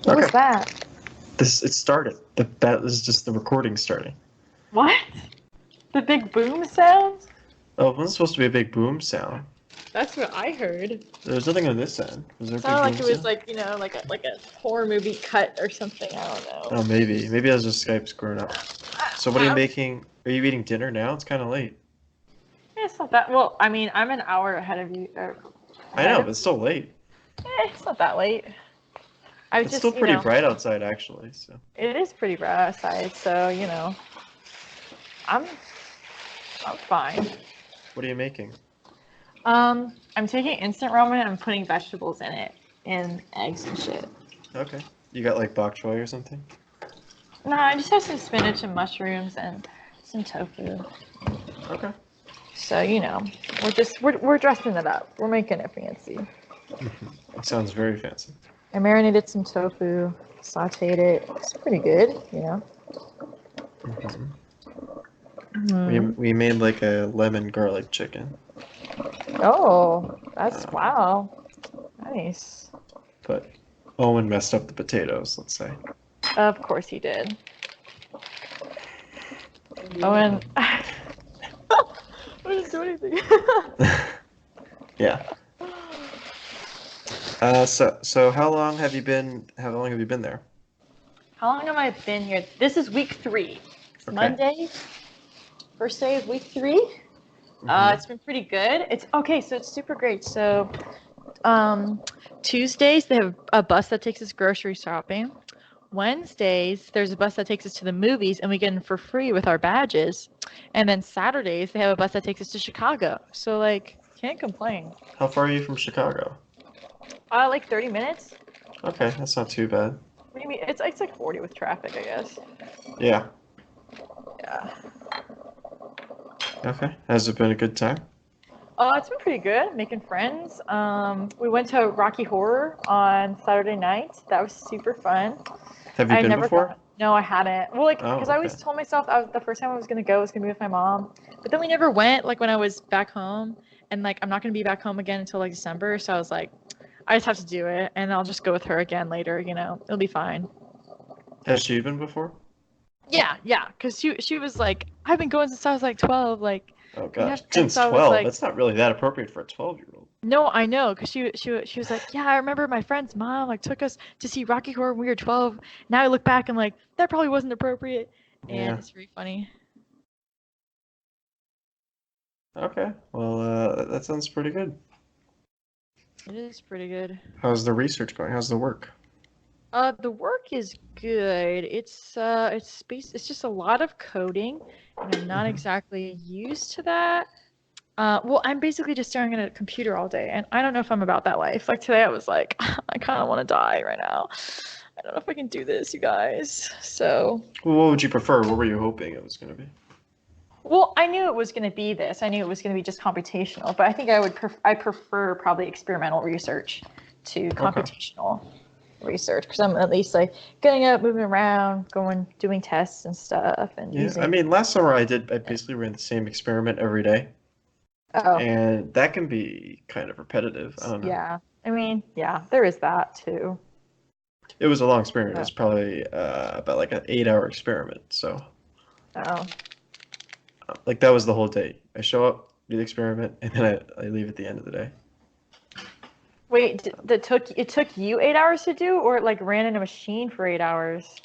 What was Okay. that? It started. That is just the recording starting. What? The big boom sound? Oh, it wasn't supposed to be a big boom sound. That's what I heard. There's nothing on this end. Was there a big Sounded like boom it was sound? like, like a horror movie cut or something. I don't know. Oh, maybe. Maybe I was just Skype screwing up. So what are you I making? Are you eating dinner now? It's kind of late. It's not that well. I mean, I'm an hour ahead of you. I Ahead know, of. but it's still late. It's not that late. I was It's still just, pretty bright outside, actually. So it is pretty bright outside, so I'm I'm fine. what are you making? I'm taking instant ramen and I'm putting vegetables in it and eggs and shit. Okay. You got like bok choy or something? No, I just have some spinach and mushrooms and some tofu. Okay. So we're dressing it up. We're making it fancy. It sounds very fancy. I marinated some tofu, sautéed it. It's pretty good. hmm We Mm. we made like a lemon garlic chicken. Oh, that's Um, wow. Nice. but Owen messed up the potatoes, let's say. Of course he did. Oh, and I didn't do anything. Yeah. So how long have you been there? How long have I been here? This is week 3. It's Okay. Monday, first day of week 3. hmm It's been pretty good. It's okay, so it's super great. So, um, Tuesdays they have a bus that takes us grocery shopping. Wednesdays there's a bus that takes us to the movies, and we get in for free with our badges. And then Saturdays they have a bus that takes us to Chicago. So like, can't complain. How far are you from Chicago? Like 30 minutes. Okay, that's not too bad. What do you mean? It's like 40 with traffic, I guess. Yeah. Yeah. Okay. Has it been a good time? It's been pretty good, making friends. We went to Rocky Horror on Saturday night. That was super fun. Have you I been never before? gone. No, I hadn't. Well, like, Oh, because I always okay. told myself the first time I was gonna go was gonna be with my mom, but then we never went. Like when I was back home, and like I'm not gonna be back home again until like December, so I was like, I just have to do it, and I'll just go with her again later. It'll be fine. Has she been before? Yeah, yeah, because she was like, I've been going since I was like 12, like, Oh yeah, gosh, and since so I was 12. like, That's not really that appropriate for a 12-year-old. no, I know, because she was like, yeah, I remember my friend's mom like took us to see Rocky Horror when we were 12. Now I look back and like that probably wasn't appropriate, and Yeah. it's really funny. Okay. Well, that sounds pretty good. It is pretty good. How's the research going? How's the work? The work is good. It's just a lot of coding, and I'm not hmm exactly used to that. Well, I'm basically just staring at a computer all day, and I don't know if I'm about that life. Like today, I was like, I kind of want to die right now. I don't know if I can do this, you guys. So, Well, what would you prefer? What were you hoping it was going to be? well, I knew it was going to be this. I knew it was going to be just computational, but I think I prefer probably experimental research to Okay. computational research because I'm at least like getting up, moving around, doing tests and stuff, and Yeah, I using. mean, last summer I basically ran the same experiment every day, Oh, and that can be kind of repetitive. I don't know. yeah. I mean, yeah, there is that too. It was a long experiment. It was But, probably about like an 8-hour experiment. So, oh. like that was the whole day. I show up, do the experiment, and then I leave at the end of the day. Wait, it took you 8 hours to do, or it like ran in a machine for 8 hours?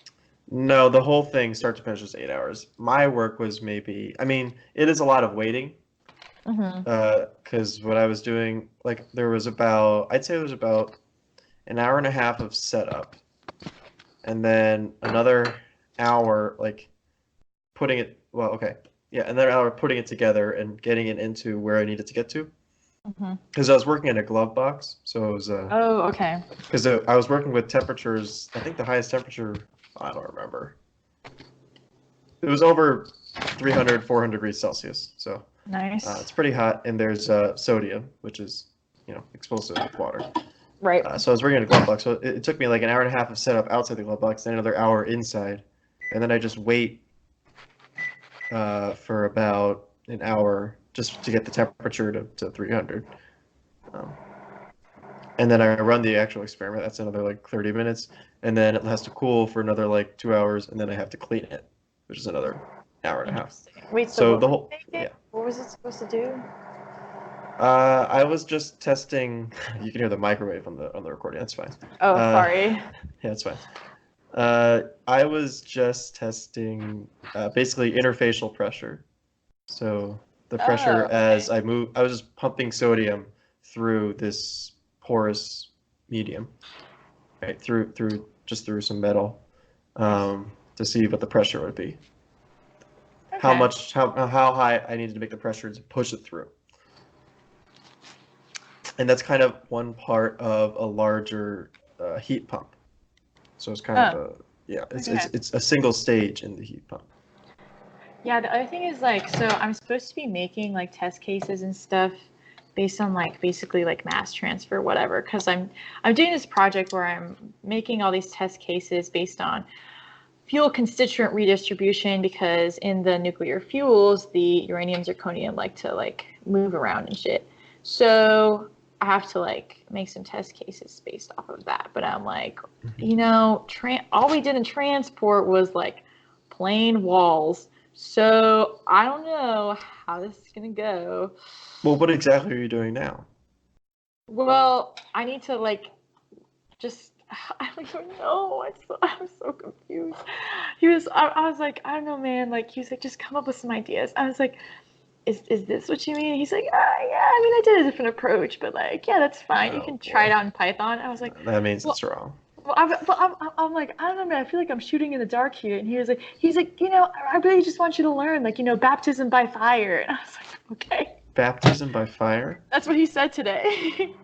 No, the whole thing, start to finish, was 8 hours. My work was maybe, I mean, it is a lot of waiting, Mm-hmm. because what I was doing, like, there was about, I'd say it was about an hour and a half of setup, and then another hour, like, putting it, well, okay, yeah, another hour putting it together and getting it into where I needed to get to. Mm-hmm. Because I was working in a glove box, so it was, Oh, okay. because I was working with temperatures, I think the highest temperature, I don't remember. It was over 300, 400 degrees Celsius. So it's Nice. pretty hot, and there's sodium, which is, explosive with water. Right. So I was working in a glove box. So it took me like an hour and a half of setup outside the glove box, then another hour inside, and then I just wait for about an hour just to get the temperature to 300. Um, and then I run the actual experiment. That's another like 30 minutes, and then it has to cool for another like 2 hours, and then I have to clean it, which is another hour and a half. Interesting. Wait, so So what the were you whole, making? yeah. What was it supposed to do? I was just testing. You can hear the microwave on the recording. That's fine. Oh, Uh, sorry. yeah, that's fine. I was just testing basically interfacial pressure. So the Oh, pressure as okay. I move, I was just pumping sodium through this porous medium, right? Through some metal, to see what the pressure would be. Okay. How high I needed to make the pressure to push it through. And that's kind of one part of a larger heat pump. So it's kind of Oh, a, yeah, okay. it's a single stage in the heat pump. Yeah, the other thing is like, so I'm supposed to be making like test cases and stuff based on like basically like mass transfer, whatever. Because I'm doing this project where I'm making all these test cases based on fuel constituent redistribution because in the nuclear fuels, the uranium zirconium like to like move around and shit. So I have to like make some test cases based off of that. But I'm like, all we did in transport was like plain walls. So I don't know how this is gonna go. Well, what exactly are you doing now? Well, I need to like just I don't even know. I'm so confused. I was like, I don't know, man. Like he was like, just come up with some ideas. I was like, is this what you mean? He's like, yeah. I mean, I did a different approach, but like, yeah, that's fine. You Oh can try it boy, out in Python. I was like, that means well, it's wrong. I'm like, I don't know, man. I feel like I'm shooting in the dark here. And he's like, I really just want you to learn, like, baptism by fire. And I was like, okay. Baptism by fire? That's what he said today.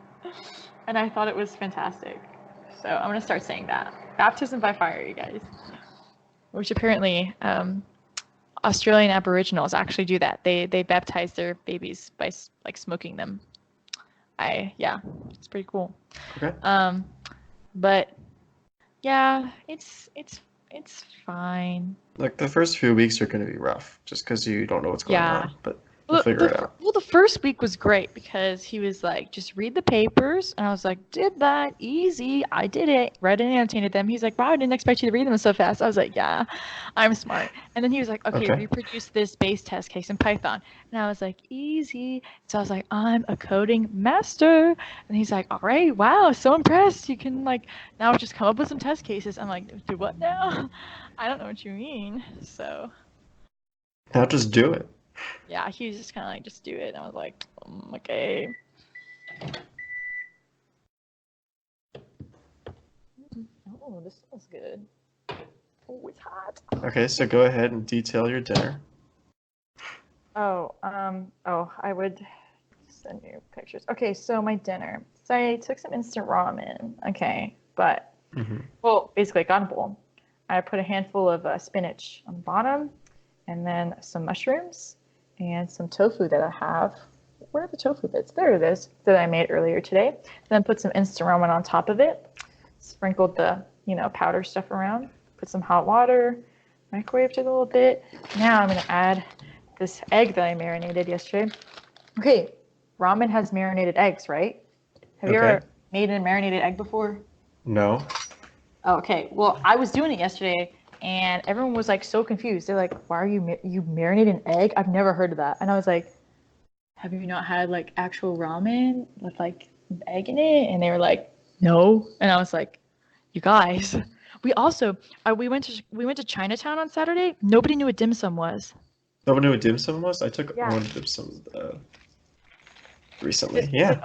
And I thought it was fantastic. So I'm gonna start saying that. Baptism by fire, you guys. Which apparently Australian Aboriginals actually do that. They baptize their babies by like smoking them. Yeah, it's pretty cool. Okay. But yeah, it's fine. Like the first few weeks are going to be rough just because you don't know what's going Yeah. on, but you'll figure it out. Well, the first week was great because he was like, just read the papers. And I was like, did that easy. I did it. Read and annotated them. He's like, wow, I didn't expect you to read them so fast. I was like, yeah, I'm smart. And then he was like, okay, Okay. reproduce this base test case in Python. And I was like, easy. So I was like, I'm a coding master. And he's like, all right, wow, so impressed. You can like now just come up with some test cases. I'm like, do what now? I don't know what you mean. So Now just do it. yeah, he was just kind of like, just do it. And I was like, okay. Oh, this smells good. Oh, it's hot. Okay, so go ahead and detail your dinner. Oh, I would send you pictures. Okay, so my dinner. So I took some instant ramen. Okay, but well, basically, I got a bowl. I put a handful of spinach on the bottom, and then some mushrooms and some tofu that I have. Where are the tofu bits? There it is, that I made earlier today. Then put some instant ramen on top of it. Sprinkled the, powder stuff around. Put some hot water. Microwaved it a little bit. Now I'm going to add this egg that I marinated yesterday. Okay, ramen has marinated eggs, right? Have you ever made a marinated egg before? No. Okay, well, I was doing it yesterday, and everyone was like so confused. They're like, "Why are you marinate an egg? I've never heard of that." And I was like, "Have you not had like actual ramen with like egg in it?" And they were like, "No." And I was like, "You guys." We also we went to Chinatown on Saturday. Nobody knew what dim sum was. Nobody knew what dim sum was? I took Yeah. one dim sum recently. Yeah.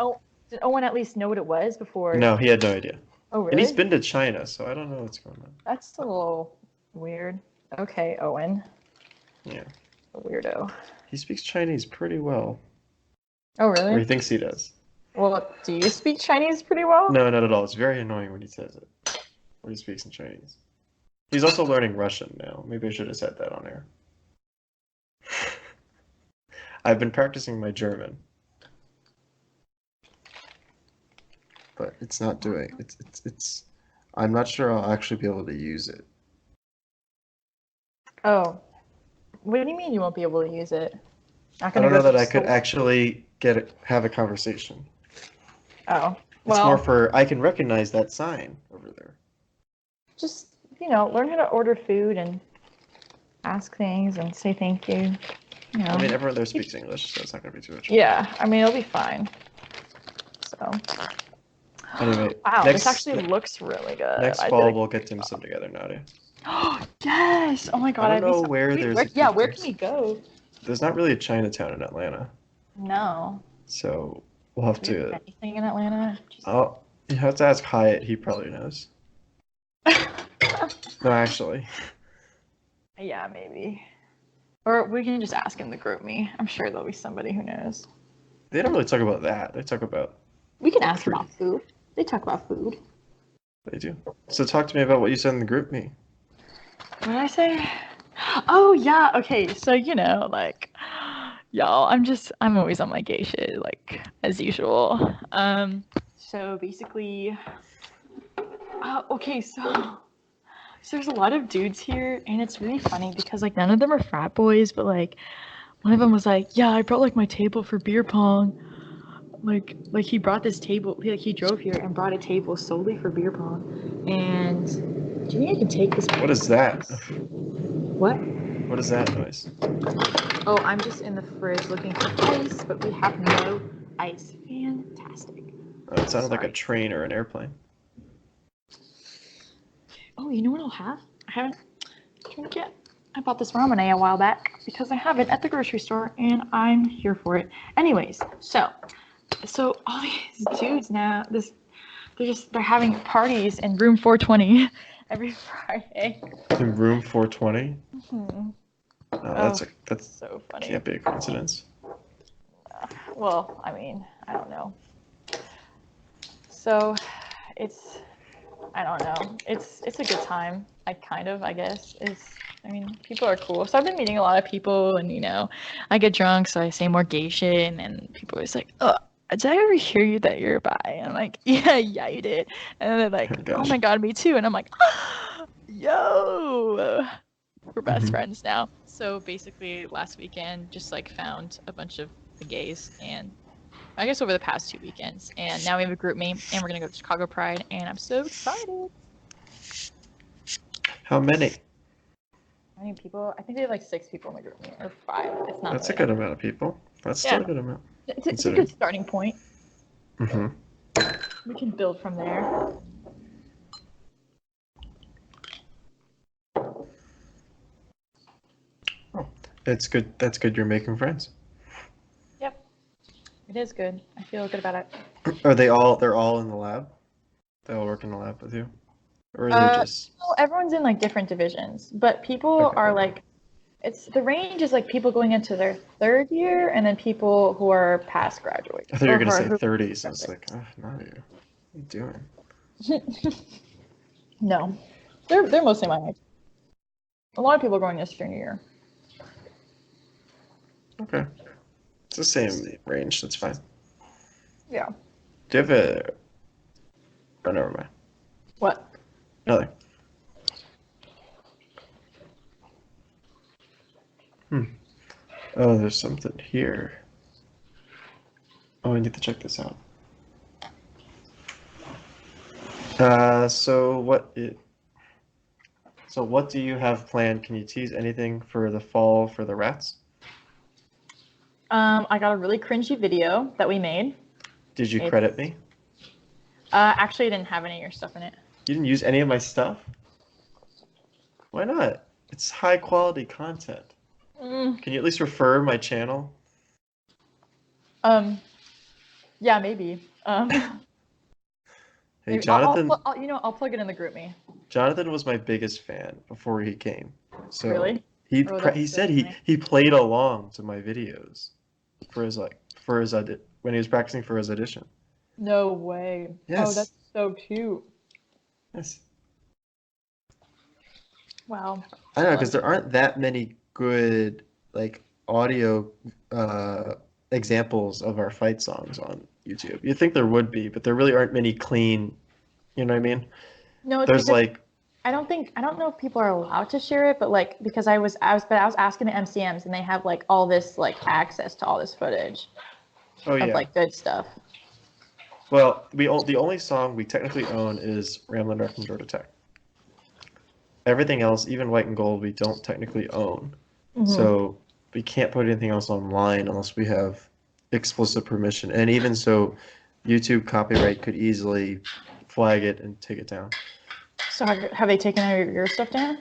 Did Owen at least know what it was before? No, he had no idea. Oh, And he's really? been to China, so I don't know what's going on. That's a little weird. Okay, Owen. Yeah. A weirdo. He speaks Chinese pretty well. Oh, Or he really? thinks he does. Well, do you speak Chinese pretty well? No, not at all. It's very annoying when he says it. When he speaks in Chinese. He's also learning Russian now. Maybe I should have said that on air. I've been practicing my German. But it's not doing it's I'm not sure I'll actually be able to use it. Oh, what do you mean you won't be able to use it? Not I gonna don't know go that to I could school? actually have a conversation. Oh, It's more Well, for I can recognize that sign over there. just, learn how to order food and ask things and say thank you. I mean, everyone there speaks English, so it's not gonna be too much. Yeah, I mean, it'll be fine. So. Anyway, Wow, this next actually looks really good. next I fall did we'll get dim sum together, Nadia. Yes! Oh my god, I don't I'd be know so. where Wait, there's a yeah, good where dim can we sum. go? There's not really a Chinatown in Atlanta, No. so we'll have Do we have to. anything in Atlanta? Oh, you have to ask Hyatt. He probably knows. No, actually, Yeah, maybe. Or we can just ask him to group me. I'm sure there'll be somebody who knows. they don't really talk about that. They talk about We can ask Free. about food. They talk about food. they do. So talk to me about what you said in the group me. What did I say? Oh yeah, okay. So like, y'all, I'm always on my gay shit, like as usual. So basically, okay, so there's a lot of dudes here, and it's really funny because like none of them are frat boys, but like one of them was like, yeah, I brought like my table for beer pong. Like he brought this table. He drove here and brought a table solely for beer pong. And do you think I can take this? What is that? What? What is that noise? Oh, I'm just in the fridge looking for ice, but we have no ice. Fantastic. Oh, it sounded like a Sorry. train or an airplane. Oh, you know what I'll have? I haven't drank yet. I bought this ramen a while back because I have it at the grocery store and I'm here for it. Anyways, so all these dudes now, they're having parties in room 420 every Friday. In room 420. Hmm. Oh, that's So funny. can't be a coincidence. Well, I mean, I don't know. So I don't know. It's a good time. I guess. I mean, people are cool. So I've been meeting a lot of people, and I get drunk, so I say more gay shit, and people are always like, "Oh, did I ever hear you that you're bi?" And I'm like, "Yeah, you did." And then they're like, Oh, "Oh gosh. my god, me too." And I'm like, "Yo, we're best friends now." So basically, last weekend, just like found a bunch of the gays, and I guess over the past 2 weekends, and now we have a group meet, and we're gonna go to Chicago Pride, and I'm so excited. How many? How many people? I think they have like 6 people in the group meet, or 5. It's not That's a really good amount of people. That's still a good amount. It's a good starting point. Mm-hmm. We can build from there. Oh, it's good. That's good. You're making friends. Yep, it is good. I feel good about it. Are they all? They're all in the lab. They all work in the lab with you, or is it just? Well, everyone's in like different divisions, but people Okay. are like, the range is like people going into their 3rd year, and then people who are past graduates. I thought you were gonna say who 30s. I was like, oh, Nadia, what are you doing? No, they're mostly my age. A lot of people are going this junior year. Okay, it's the same range. That's fine. Yeah. Do you have a? Oh, never mind. What? Nothing. Oh, there's something here. Oh, I need to check this out. So what do you have planned? Can you tease anything for the fall for the rats? I got a really cringy video that we made. Did you credit me? Actually, I didn't have any of your stuff in it. You didn't use any of my stuff? Why not? It's high quality content. Can you at least refer my channel? Yeah, maybe. Hey, maybe. Jonathan. I'll plug it in the group me. Jonathan was my biggest fan before he came. So Really? he said he played along to my videos for his when he was practicing for his audition. No way. Yes. Oh, that's so cute. Yes. Wow. I know, because there aren't that many good like audio examples of our fight songs on YouTube. You'd think there would be, but there really aren't many clean. You know what I mean? No, it's There's because like I don't know if people are allowed to share it, but like because I was asking the MCMs and they have like all this like access to all this footage oh of yeah, like good stuff. Well, the only song we technically own is Ramblin' Wreck from Georgia Tech. Everything else, even White and Gold, we don't technically own. Mm-hmm. So we can't put anything else online unless we have explicit permission. And even so, YouTube copyright could easily flag it and take it down. So have they taken your stuff down?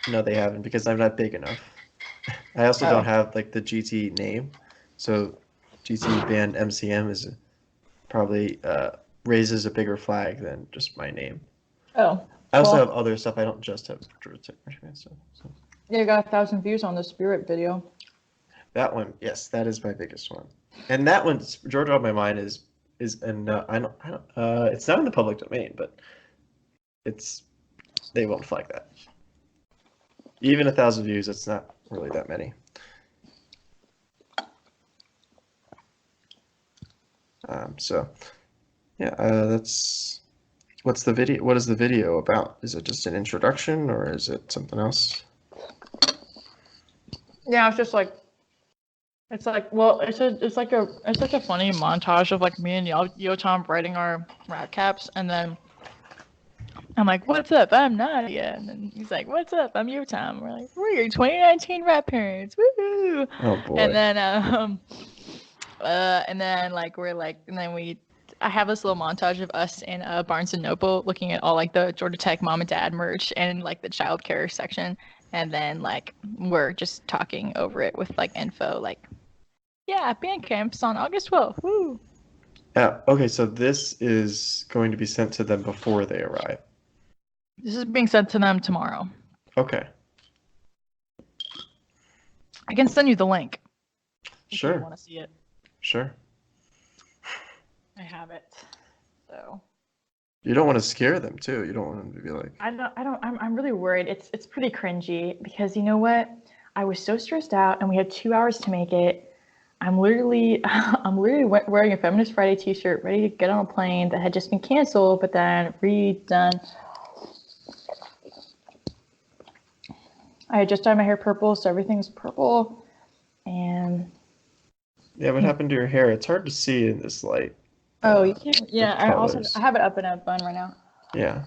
No, they haven't because I'm not big enough. I also don't have like the GT name, so GT band MCM is probably raises a bigger flag than just my name. Oh. I also have other stuff. I don't just have Georgia Tech Michigan stuff. So. Yeah, you got 1,000 views on the Spirit video. That one, yes, that is my biggest one. And that one's Georgia on my mind is and it's not in the public domain, but they won't flag that. Even 1,000 views, it's not really that many. So yeah, what's the video? What is the video about? Is it just an introduction or is it something else? Yeah, it's like a funny montage of like me and Yotam writing our rap caps, and then I'm like, "What's up? I'm Nadia," and then he's like, "What's up? I'm Yotam." We're like, "We're your 2019 rap parents, woohoo!" Oh boy. And then I have this little montage of us in Barnes and Noble looking at all like the Georgia Tech mom and dad merch and like the child care section, and then like we're just talking over it with like info like, yeah, band camp's on August 12th. Woo! Yeah. Okay, so this is going to be sent to them before they arrive. This is being sent to them tomorrow. Okay. I can send you the link. Sure. If you want to see it. Sure. I have it. So. You don't want to scare them too. You don't want them to be like. I'm really worried. It's pretty cringy because you know what? I was so stressed out and we had 2 hours to make it. I'm literally wearing a Feminist Friday t-shirt, ready to get on a plane that had just been canceled, but then redone. I had just dyed my hair purple, so everything's purple. And yeah, what happened to your hair? It's hard to see in this light. Oh, you can't. Yeah, I have it up in a bun right now. Yeah.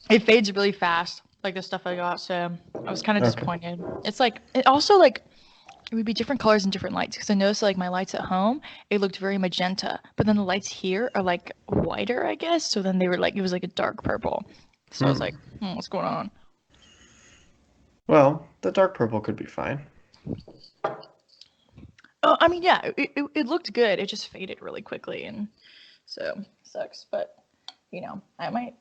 It fades really fast, like the stuff I got. So I was kind of disappointed. It's like it also like it would be different colors and different lights because I noticed like my lights at home it looked very magenta, but then the lights here are like whiter, I guess. So then they were like it was like a dark purple. So I was like, what's going on? Well, the dark purple could be fine. Oh, I mean, yeah, it looked good. It just faded really quickly, and so sucks. But you know, I might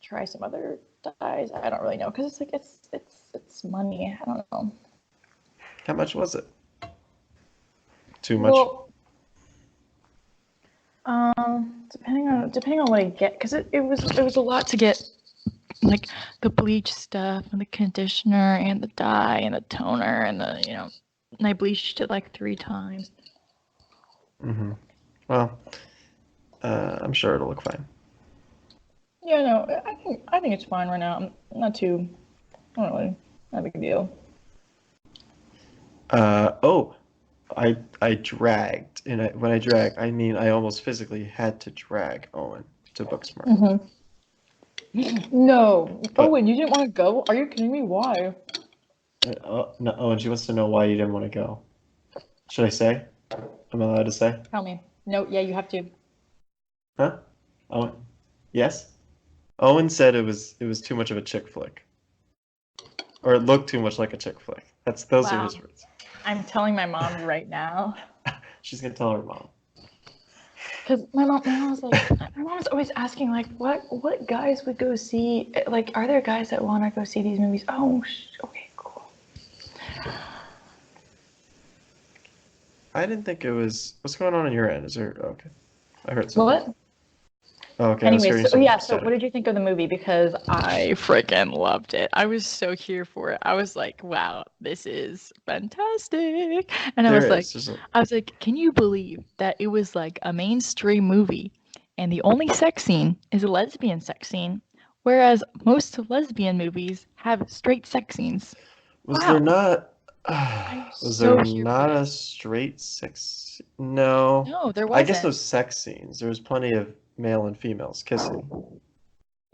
try some other dyes. I don't really know because it's like it's money. I don't know. How much was it? Too much. Well, depending on what I get, because it was a lot to get, like the bleach stuff and the conditioner and the dye and the toner and the and I bleached it like 3 times. Mm-hmm. Well, I'm sure it'll look fine. Yeah, no, I think it's fine right now. I'm not too, I don't really, not a big deal. I dragged, and when I drag, I mean I almost physically had to drag Owen to Booksmart. Mm-hmm. No, Owen, you didn't want to go? Are you kidding me? Why? No, Owen, she wants to know why you didn't want to go. Should I say? Am I allowed to say? Tell me. No, yeah, you have to. Huh? Owen? Yes? Owen said it was too much of a chick flick. Or it looked too much like a chick flick. Those are his words. I'm telling my mom right now. She's gonna tell her mom. Because my mom's like, my mom's always asking like, what guys would go see? Like, are there guys that want to go see these movies? Oh, okay, cool. I didn't think it was. What's going on your end? Is there? Okay, I heard something. What? Oh, okay. Anyway, so what did you think of the movie? Because I freaking loved it. I was so here for it. I was like, wow, this is fantastic. And I was like, can you believe that it was like a mainstream movie and the only sex scene is a lesbian sex scene, whereas most lesbian movies have straight sex scenes. Was there not I'm Was so there here for not a it. straight sex? No. No, there I guess wasn't. those sex scenes. There was plenty of male and females kissing.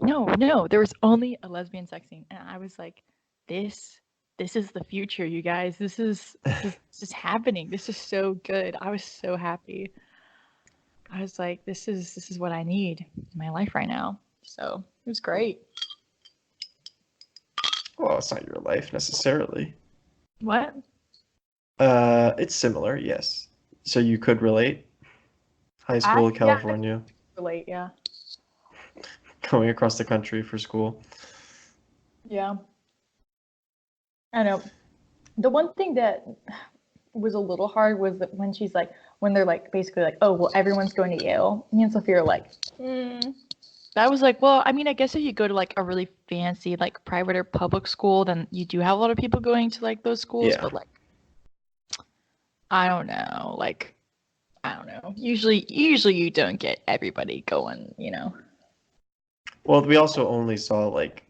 No, there was only a lesbian sex scene, and I was like, "This, this is the future, you guys. This is happening. This is so good." I was so happy. I was like, "This is what I need in my life right now." So it was great. Well, it's not your life necessarily. What? It's similar, yes. So you could relate. High school, Yeah, I California, relate. Yeah, going across the country for school. yeah. I know. The one thing that was a little hard was that when she's like, when they're like, basically like, "Oh, well, everyone's going to Yale." Me and Sophia are like, that was like, well, I mean, I guess if you go to like a really fancy like private or public school, then you do have a lot of people going to like those schools, Yeah. but like I don't know, like I don't know. Usually you don't get everybody going. Well, we also only saw like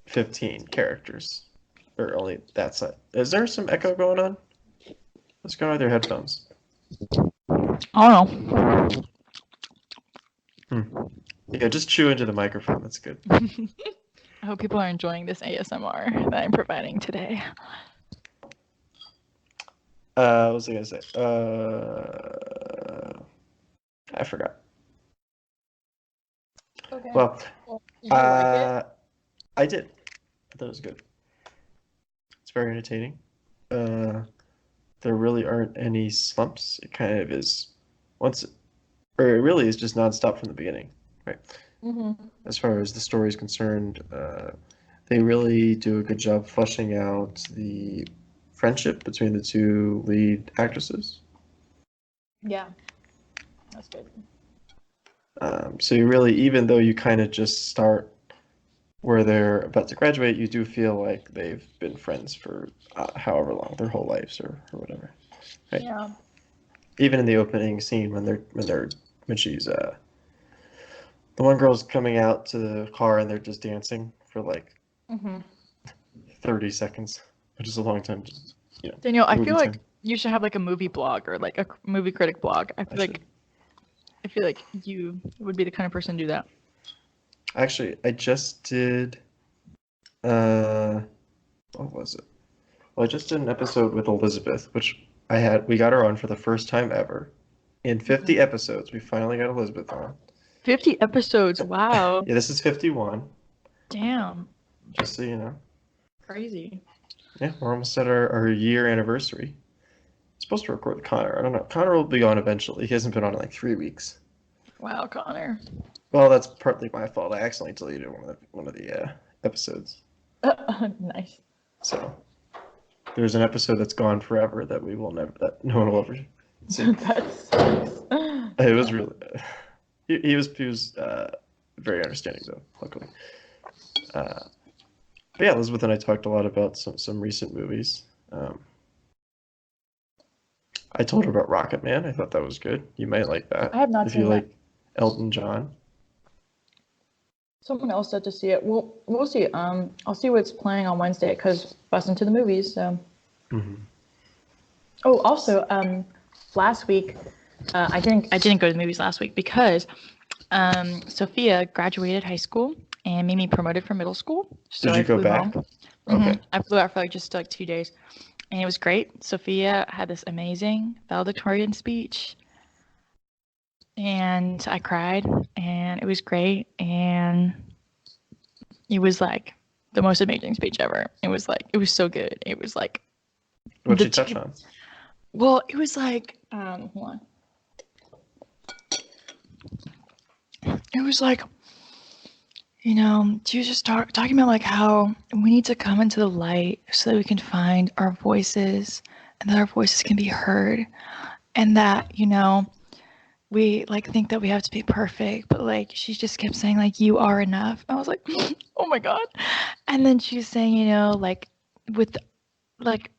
15 characters. Or only that side. Is there some echo going on? What's going on with your headphones? I don't Hmm. Yeah, just chew into the microphone. That's good. know. I hope people are enjoying this ASMR that I'm providing today. What was I gonna say? I forgot. Okay. Well, Well, did you like it? I did. I thought it was good. It's very entertaining. Uh, there really aren't any slumps. It kind of is once, or it really is just nonstop from the beginning, right? Mm-hmm. As far as the story is concerned, they really do a good job fleshing out the friendship between the two lead actresses. Yeah, that's good. So you really, even though you kind of just start where they're about to graduate, you do feel like they've been friends for however long, their whole lives or whatever, right? Yeah. Even in the opening scene when she's the one girl's coming out to the car and they're just dancing for like Mm-hmm. 30 seconds, which is a long time, Daniel, I movie feel like time. you should have like a movie blog or like a movie critic blog. I should. I feel like you would be the kind of person to do that. Actually, I just did, uh, what was it? Well, I just did an episode with Elizabeth, which we got her on for the first time ever. In 50 episodes, we finally got Elizabeth on. 50 episodes. Wow. Yeah, this is 51, Damn. just so you know. Crazy. Yeah, we're almost at our year anniversary. Supposed to record with Connor. I don't know. Connor will be on eventually. He hasn't been on in like 3 weeks. Wow, Connor. Well, that's partly my fault. I accidentally deleted one of the episodes. Nice. So there's an episode that's gone forever that no one will ever see. That sucks. It was really he was very understanding though, luckily. Uh, but yeah, Elizabeth and I talked a lot about some recent movies. I told her about Rocket Man. I thought that was good. You might like that I have not if you seen that. like Elton John. Someone else said to see it. We'll see. I'll see what's playing on Wednesday because busting to the movies. So. Hmm. Oh, also, last week, I didn't go to the movies last week because Sophia graduated high school and made me promoted from middle school. So Did I you go flew back? home. Okay. I flew out for like 2 days, and it was great. Sophia had this amazing valedictorian speech, and I cried, and it was great, and it was like the most amazing speech ever. It was so good. It was like What'd the she touch two, on? well, it was like hold on. It was like, she was just talking about like how we need to come into the light so that we can find our voices and that our voices can be heard, and that we like think that we have to be perfect, but like she just kept saying like you are enough. I was like, oh my god. And then she was saying, like with like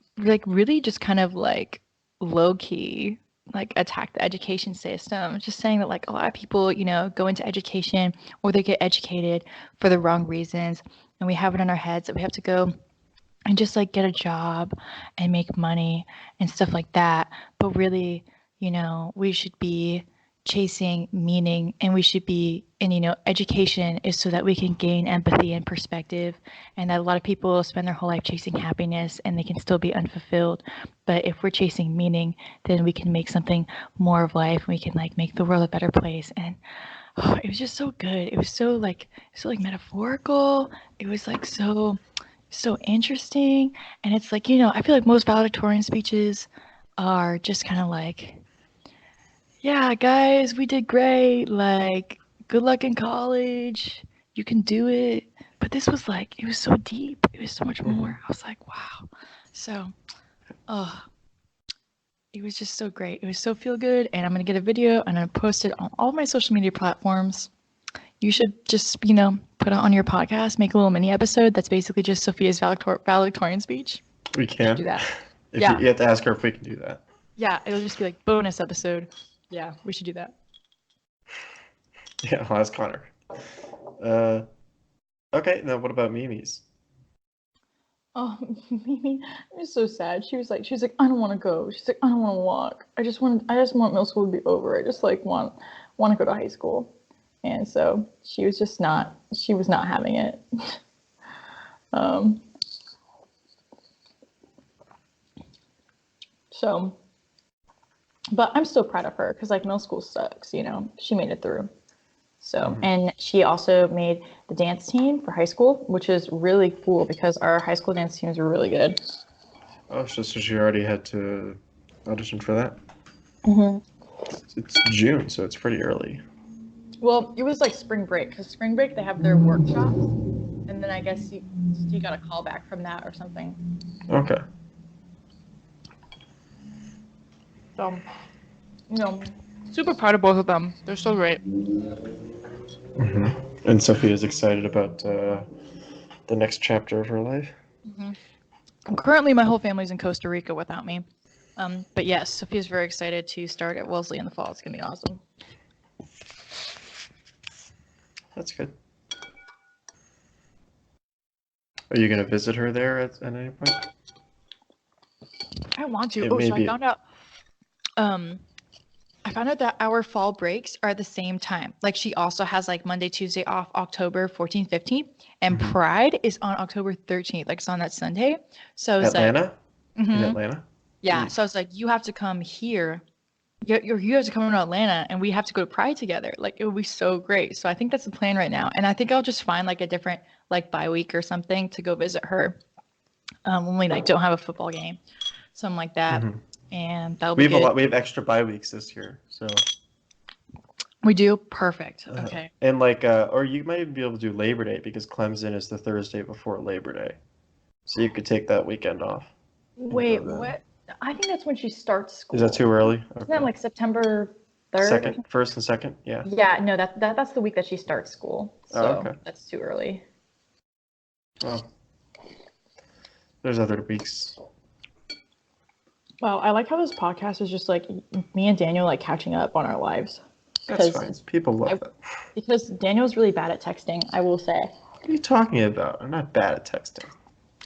really just kind of like low key like attack the education system, just saying that like a lot of people go into education or they get educated for the wrong reasons, and we have it in our heads that we have to go and just like get a job and make money and stuff like that. But really, we should be chasing meaning, and we should be, and education is so that we can gain empathy and perspective, and that a lot of people spend their whole life chasing happiness and they can still be unfulfilled. But if we're chasing meaning, then we can make something more of life. We can like make the world a better place. And it was just so good. It was so like metaphorical. It was like so interesting. And it's like, I feel like most valedictorian speeches are just kind of like, yeah, guys, we did great. Like, good luck in college. You can do it. But this was like, it was so deep. It was so much more. I was like, wow. So, oh, it was just so great. It was so feel good. And I'm going to get a video and I'm going to post it on all my social media platforms. You should just, put it on your podcast, make a little mini episode that's basically just Sophia's valedictorian speech. We can Do that. Yeah. You have to ask her if we can do that. Yeah, it'll just be like bonus episode. Yeah, we should do that. Yeah, I'll ask Connor. Okay, now what about Mimi's? Oh, Mimi, it was so sad. She was like, I don't want to go. She's like, I don't want to walk. I just want middle school to be over. I just like want to go to high school. And so she was not having it. So, but I'm still proud of her because like middle school sucks, she made it through. So, and she also made the dance team for high school, which is really cool because our high school dance teams were really good. Oh, so she already had to audition for that? Mm-hmm. It's June, so it's pretty early. Well, it was like spring break, because spring break they have their workshops, and then I guess you got a call back from that or something. Okay. So, super proud of both of them. They're so great. Mm-hmm. And Sophia's excited about the next chapter of her life. Mm-hmm. Currently, my whole family's in Costa Rica without me. But yes, Sophia's very excited to start at Wellesley in the fall. It's gonna be awesome. That's good. Are you gonna visit her there at any point? I want to. So I found out. I found out that our fall breaks are at the same time. Like she also has like Monday, Tuesday off, October 14th, 15th, and Pride is on October 13th. Like it's on that Sunday. So it's Atlanta? Like, in Atlanta? Yeah. So it's like you have to come here. You have to come to Atlanta, and we have to go to Pride together. Like it would be so great. So I think that's the plan right now, and I think I'll just find like a different like bye week or something to go visit her. When we like don't have a football game, something like that. And that'll be good. We have extra bye weeks this year, so we do. Perfect. Okay. And like, or you might even be able to do Labor Day because Clemson is the Thursday before Labor Day, so you could take that weekend off. Wait, what? I think that's when she starts school. Is that too early? Okay. Isn't that like September 3rd? First and second, yeah. Yeah, no, that's the week that she starts school. So that's too early. Well, there's other weeks. Wow, I like how this podcast is just like me and Daniel like catching up on our lives. That's fine. People love that. Because Daniel's really bad at texting, I will say. What are you talking about? I'm not bad at texting.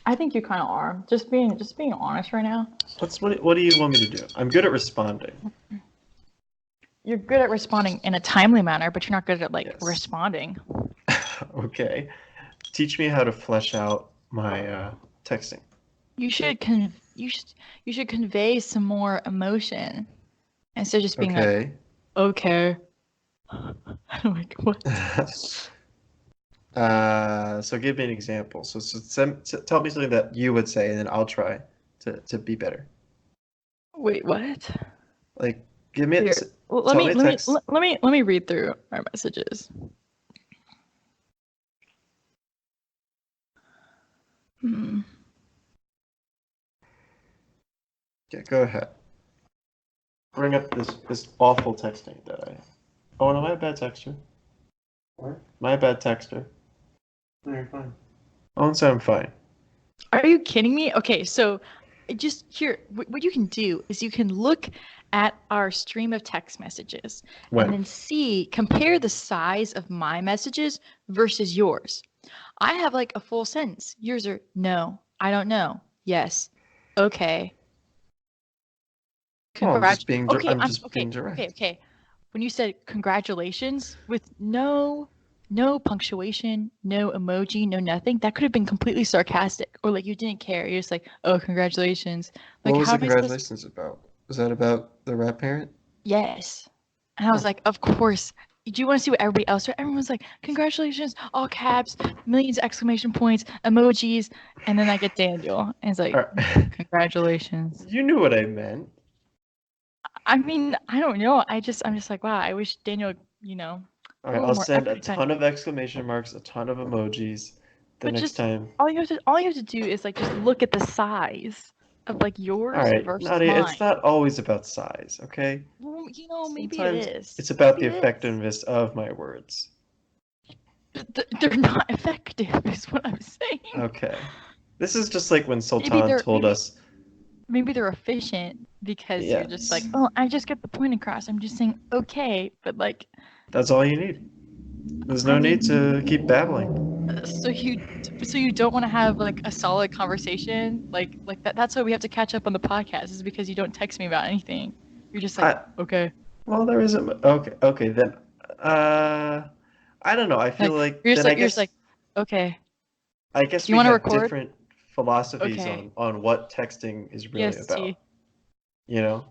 I think you kind of are. Just being honest right now. What do you want me to do? I'm good at responding. You're good at responding in a timely manner, but you're not good at responding. Okay. Teach me how to flesh out my texting. You should convey some more emotion instead of just being like, okay. I'm like, what? So give me an example. So tell me something that you would say, and then I'll try to be better. Wait, what? Like, give me. Let me read through our messages. Yeah, go ahead. Bring up this awful texting that I have. Oh no, am I a bad texter? What? Am I a bad texter? No, you're fine. I won't say I'm fine. Are you kidding me? Okay, so just here, what you can do is you can look at our stream of text messages and then compare the size of my messages versus yours. I have like a full sentence. Yours are no, I don't know. Yes. Okay. Well, Okay, I'm just being okay, direct. okay. When you said congratulations with no punctuation, no emoji, no nothing, that could have been completely sarcastic or like you didn't care. You're just like, "Oh, congratulations." Like What was how the am I supposed congratulations about? Was that about the rat parent? Yes. And I was Oh, like, "Of course." Do you want to see what everybody else wrote? Everyone's like, "Congratulations," all caps, millions of exclamation points, emojis, and then I get Daniel, and it's like, all right. "Congratulations." You knew what I meant. I mean, I don't know. I'm just like, wow, I wish Daniel, All put a right, little I'll more send effort a into ton of typing. exclamation marks, a ton of emojis the But next just time. all you have to do is like just look at the size of like All yours right, versus Nadia, it's mine. not always about size, okay? Well, maybe it Sometimes is. it's about Maybe the it is. effectiveness of my words. They're not effective, is what I'm saying. Okay. This is just like when Maybe Sultan they're told maybe us, maybe they're efficient because you're just like, yes, oh, I just get the point across. I'm just saying okay, but like, that's all you need. There's I no need mean, to keep babbling. so you so you don't want to have like a solid conversation like that's why we have to catch up on the podcast is because you don't text me about anything. You're just like, I okay. well, there isn't. Okay, then. Uh, I don't know. I feel Like like then you're just like, okay. I Do guess you we want to have record? different philosophies Okay. on what texting is really EST. about. You know,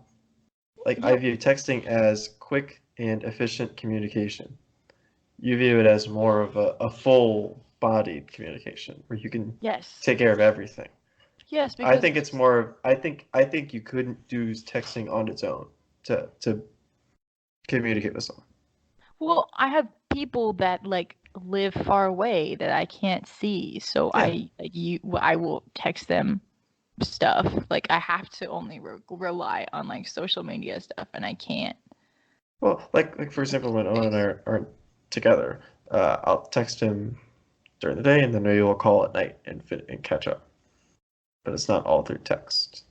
like I Yep. view texting as quick and efficient communication. You view it as more of a full-bodied communication where you can Yes. take care of everything. Yes, I because think it's more of I think you couldn't do texting on its own to communicate with someone. well, I have people that like live far away that I can't see, so Yeah. I will text them stuff. Like I have to only rely on like social media stuff, and I can't. Well, like for example, when Owen and I aren't together, I'll text him during the day, and then maybe we'll call at night and catch up. But it's not all through text,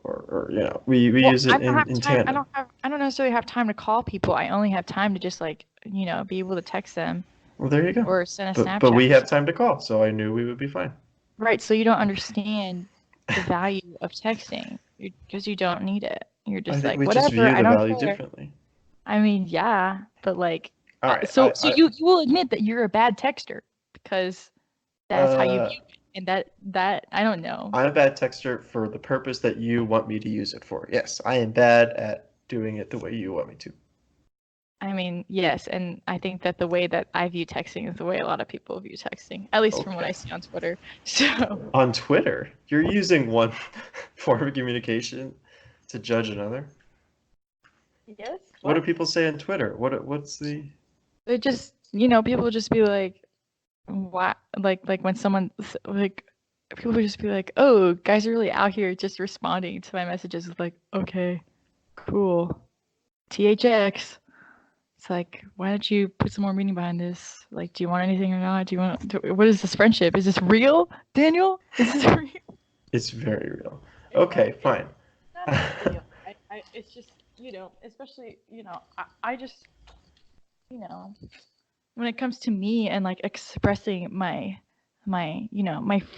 or we Well, use I it don't have in time. tandem. I don't necessarily have time to call people. I only have time to just like, be able to text them Well, there you go. or send a But we Snapchat or have something. time to call, so I knew we would be fine. Right, so you don't understand the value of texting because you don't need it. You're I just think like, we just whatever, view I the don't value care. differently. I mean, yeah, but like, All right, so you will admit that you're a bad texter because that's how you uh, view it, and that I don't know. I'm a bad texter for the purpose that you want me to use it for. Yes, I am bad at doing it the way you want me to. I mean, yes, and I think that the way that I view texting is the way a lot of people view texting, at least from what I Okay. see on Twitter. So, On Twitter, you're using one form of communication to judge another. yes, What do what? people say on Twitter? What's the It just, people just be like, why, like when someone, like, people would just be like, oh, guys are really out here just responding to my messages. It's like, okay, cool. THX. It's like, why don't you put some more meaning behind this? Like, do you want anything or not? What is this friendship? Is this real, Daniel? Is this real? It's very real. No, Okay, it's fine. not that real. It's just, especially, I just, you know, when it comes to me and like expressing my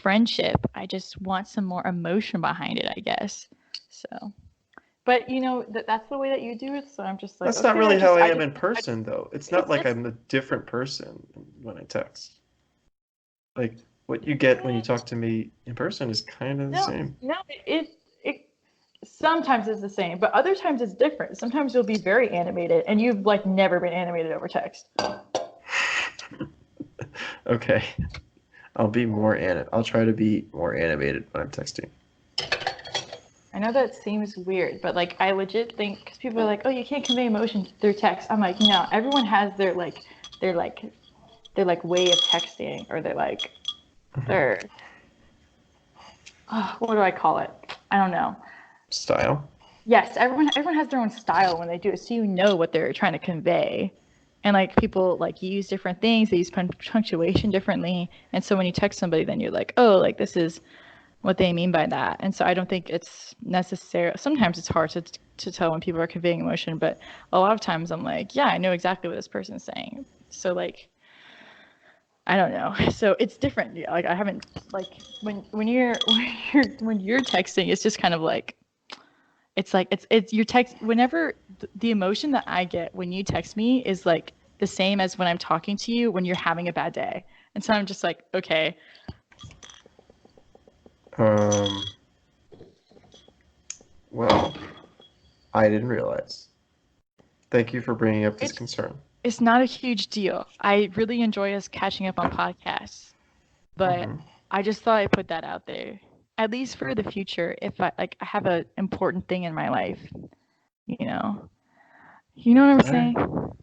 friendship, I just want some more emotion behind it, I guess. So, but that's the way that you do it. So I'm just like, That's not okay, really how I am in person, though. It's not like it's I'm a different person when I text. Like what you get when you talk to me in person is kind of the no, same. no, it sometimes it's the same, but other times it's different. Sometimes you'll be very animated, and you've like never been animated over text. Okay, I'll try to be more animated when I'm texting. I know that seems weird, but like I legit think because people are like, oh, you can't convey emotion through text. I'm like, no, everyone has their like way of texting or Mhm. their what do I call it? I don't know. Style. Yes, everyone has their own style when they do it, so you know what they're trying to convey. And like people like use different things, they use punctuation differently, and so when you text somebody, then you're like, oh, like this is what they mean by that. And so I don't think it's necessary. Sometimes it's hard to tell when people are conveying emotion, but a lot of times I'm like, yeah, I know exactly what this person's saying. So like I don't know. So it's different. Yeah, like I haven't like when you're when you're texting, it's just kind of like it's your text whenever the emotion that I get when you text me is like the same as when I'm talking to you when you're having a bad day. And so I'm just like, okay, Um, well, I didn't realize. Thank you for bringing up this it's concern. it's not a huge deal. I really enjoy us catching up on podcasts, but Hmm. I just thought I'd put that out there. At least for the future, if I have an important thing in my life, you know. You know what I'm All right. saying?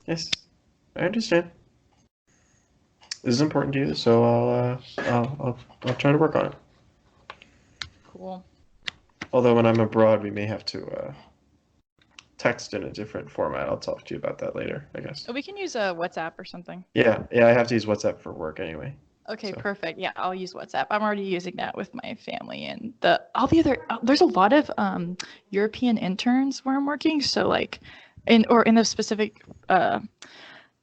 Yes, I understand. This is important to you, so I'll try to work on it. Cool. Although when I'm abroad, we may have to text in a different format. I'll talk to you about that later, I guess. We can use a WhatsApp or something. Yeah, I have to use WhatsApp for work anyway. Okay, So, perfect. Yeah, I'll use WhatsApp. I'm already using that with my family and the all the other. There's a lot of European interns where I'm working. So like, in the specific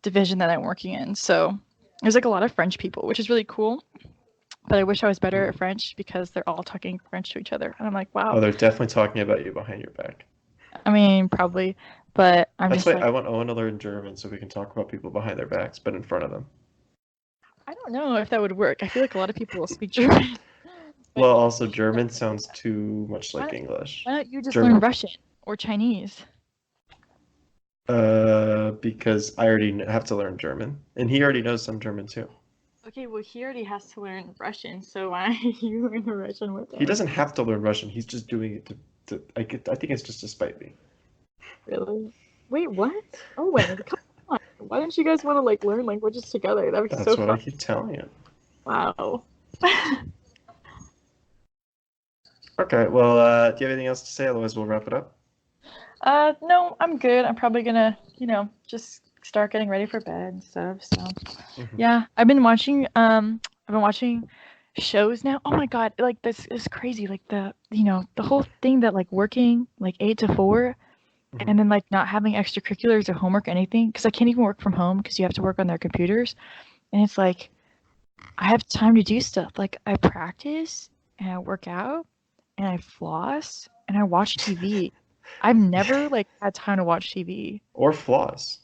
division that I'm working in. So there's like a lot of French people, which is really cool. But I wish I was better at French because they're all talking French to each other, and I'm like, oh, wow. they're definitely talking about you behind your back. I mean, probably, but I'm That's just why I like, want Owen to learn German so we can talk about people behind their backs, but in front of them. I don't know if that would work. I feel like a lot of people will speak German. But Well, yeah, also German sounds too much why like don't, English. why don't you just learn German, Russian or Chinese? because I already have to learn German, and he already knows some German too. Okay, well, he already has to learn Russian, so why don't you learn the Russian with He him? doesn't have to learn Russian. He's just doing it I think it's just to spite me. Really? Wait, what? Owen, come on. Why don't you guys want to like learn languages together? That'd be That's so what I fun. keep telling you. Wow. Okay, well, do you have anything else to say? Otherwise, we'll wrap it up. No, I'm good. I'm probably gonna, just start getting ready for bed and stuff. So, Hmm. yeah, I've been watching shows now. Oh my God, like this is crazy. Like the whole thing that like working like 8 to 4 Hmm. and then like not having extracurriculars or homework or anything because I can't even work from home because you have to work on their computers. And it's like I have time to do stuff. Like I practice and I work out and I floss and I watch TV. I've never like had time to watch TV. Or floss.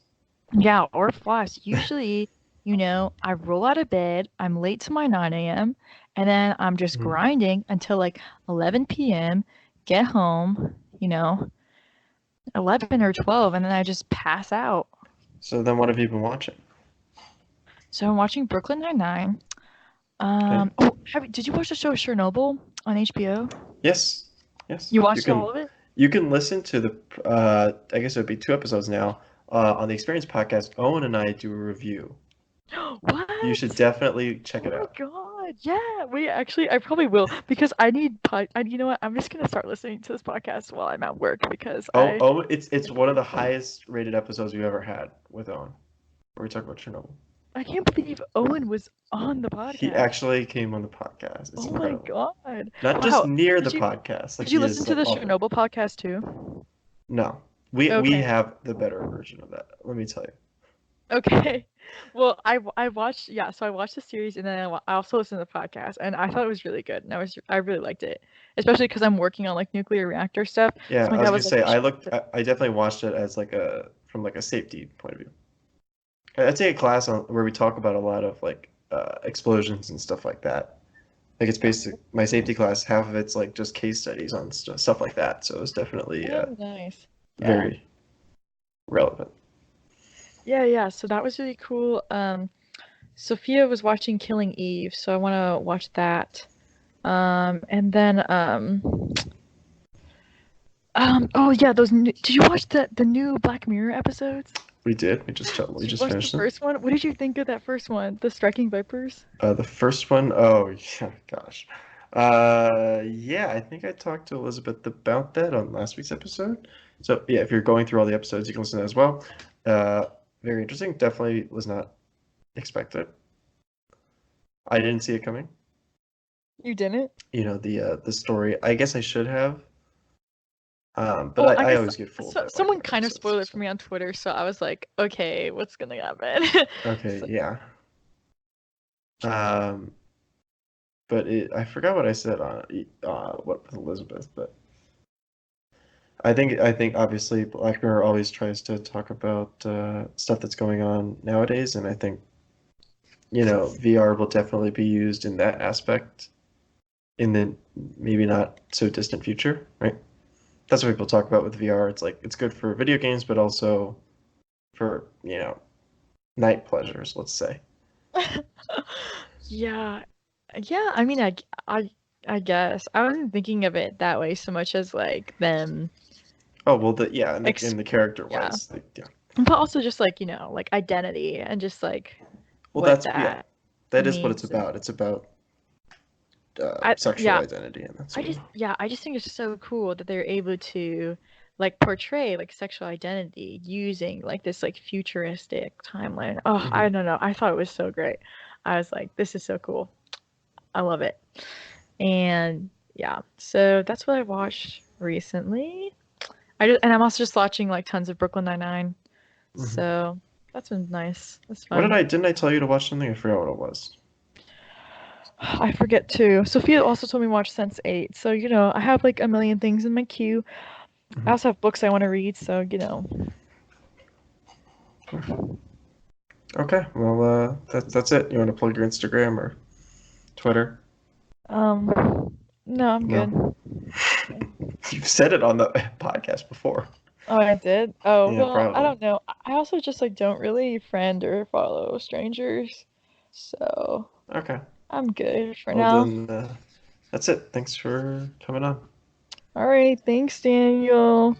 Yeah, or floss. Usually, I roll out of bed, I'm late to my 9 a.m., and then I'm just Hmm. grinding until like 11 p.m., get home, 11 or 12, and then I just pass out. So then, what have you been watching? So I'm watching Brooklyn Nine-Nine. Okay. Did you watch the show Chernobyl on HBO? Yes, yes. You You watched all can of it? you can listen to the I guess it would be 2 episodes now on the Experience podcast. Owen and I do a review. You should What? definitely check Oh it my out. God. Yeah. Wait, actually, I probably will because I need you know what? I'm just gonna start listening to this podcast while I'm at work because It's one of the highest rated episodes we've ever had with Owen, where we talk about Chernobyl. I can't believe Owen was on the He podcast. actually came on the podcast. It's Oh my incredible. God. Not just Wow. near the Did you podcast, like did you he listen is to like the all of it. Chernobyl podcast too? No, we Okay. have the better version of that. Let me tell you. Okay. Well, I watched so I watched the series and then I also listened to the podcast and I thought it was really good and I really liked it, especially because I'm working on like nuclear reactor stuff. Yeah, So my I was dad gonna was like, say you should. I definitely watched it as like a from like a safety point of view. I take a class on where we talk about a lot of like explosions and stuff like that. Like it's basic my safety class. Half of it's like just case studies on stuff like that. So it's definitely Oh, nice. Yeah. very relevant. Yeah, yeah. So that was really cool. Sophia was watching Killing Eve, so I want to watch that. And then oh yeah, did you watch the new Black Mirror episodes? We did. We Did you just watch the finished them. first one? What did you think of that first one? The Striking Vipers? The first one, oh yeah, gosh. Yeah, I think I talked to Elizabeth about that on last week's episode. So yeah, if you're going through all the episodes, you can listen to that as well. Uh, Very interesting. Definitely was not expected. I didn't see it coming. You didn't? The story. I guess I should have. But Well, I I guess always get fooled by Black someone Mirror kind of episodes. spoiled it for So me on Twitter, so I was like, okay, what's gonna happen? okay, So, yeah. Um, but I forgot what I said on what with Elizabeth, but I think obviously Black Mirror always tries to talk about stuff that's going on nowadays, and I think VR will definitely be used in that aspect in the maybe not so distant future, right? That's what people talk about with VR. It's like it's good for video games, but also for night pleasures, let's say. Yeah. Yeah, I mean, I, I guess. I wasn't thinking of it that way so much as like them Oh well, yeah, in the ex in the character yeah. wise, yeah. But also just like, like identity and just like Well, what yeah, that that is what it's means. And about. It's about I sexual yeah, identity and that sort of. I just think it's so cool that they're able to like portray like sexual identity using like this like futuristic timeline. Oh, Hmm. I don't know. I thought it was so great. I was like, this is so cool. I love it. And yeah, so that's what I watched recently. And I'm also just watching like tons of Brooklyn Nine-Nine. Hmm. So that's been nice. That's What fun. didn't I tell you to watch something? I forgot what it was. I forget too. Sophia also told me to watch Sense8. So, I have like a million things in my queue. I Hmm. also have books I want to read, so, Okay, well, that's it. You want to plug your Instagram or Twitter? no, I'm No. good. Yeah. You've said it on the podcast before. Oh, I did? Oh, Yeah, well, I probably. don't know. I also just like don't really friend or follow strangers. So, Okay. I'm good for Well, now. then that's it. Thanks for coming on. All right, thanks, Daniel.